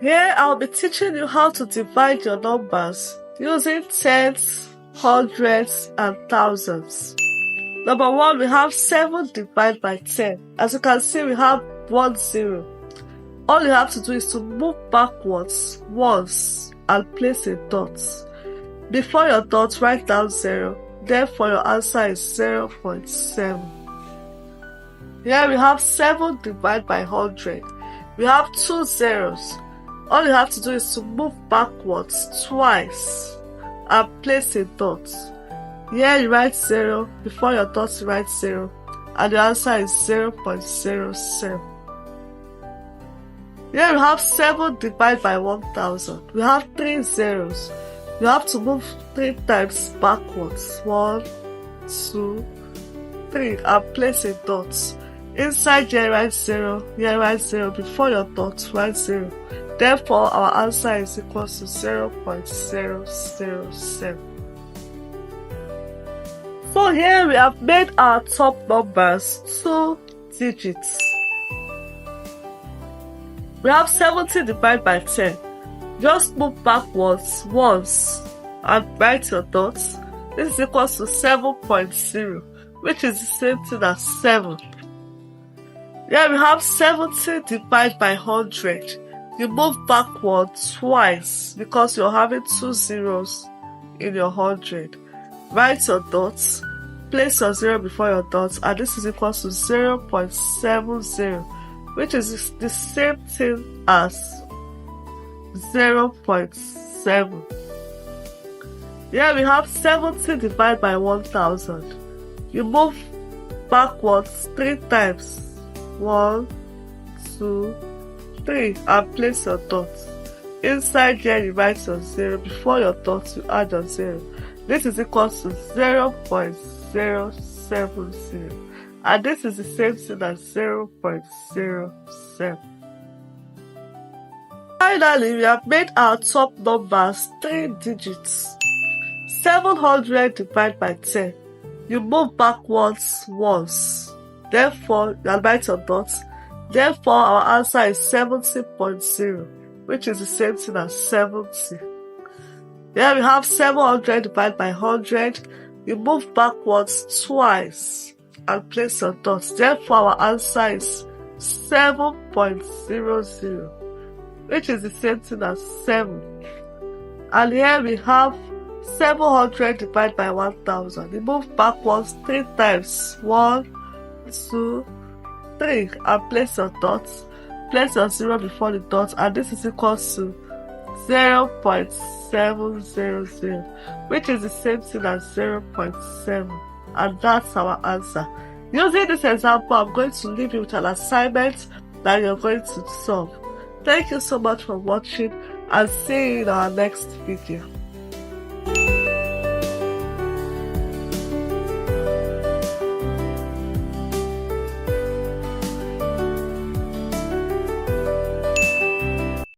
Here I'll be teaching you how to divide your numbers using tens, hundreds, and thousands. Number 1, we have 7 divided by 10. As you can see, we have 1 0. All you have to do is to move backwards once and place a dot. Before your dot, write down 0. Therefore, your answer is 0.7. Here we have 7 divided by 100. We have 2 zeros. All you have to do is to move backwards twice and place a dot. Here you write 0. Before your dot, you write 0. And the answer is 0.07. Here we have 7 divided by 1000. We have 3 zeros. You have to move 3 times backwards. 1, 2, 3 and place a dot. Inside here write 0, here write 0. Before your dot, write 0. Therefore, our answer is equal to 0.007. So here we have made our top numbers 2 digits. We have 70 divided by 10. Just move backwards once and write your dots. This is equal to 7.0, which is the same thing as 7. Here we have 70 divided by 100. You move backward twice because you're having 2 zeros in your 100. Write your dots, place your 0 before your dots, and this is equal to 0.70, which is the same thing as 0.7. Here we have 70 divided by 1000. You move backwards 3 times. 1, 2, 3 and place your dot. Inside here you write your 0. Before your dot, you add your 0. This is equal to 0.070. And this is the same thing as 0.07. Finally, we have made our top numbers 3 digits. 700 divided by 10. You move backwards once. Therefore, you write your dots. Therefore, our answer is 70.0, which is the same thing as 70. Here we have 700 divided by 100. You move backwards twice and place your dots. Therefore, our answer is 7.00, which is the same thing as 7. And here we have 700 divided by 1000. You move backwards 3 times. 1, 2, 3 and place your dots. Place your 0 before the dot, and this is equal to 0.700, which is the same thing as 0.7, and that's our answer. Using this example, I'm going to leave you with an assignment that you're going to solve. Thank you so much for watching, and see you in our next video.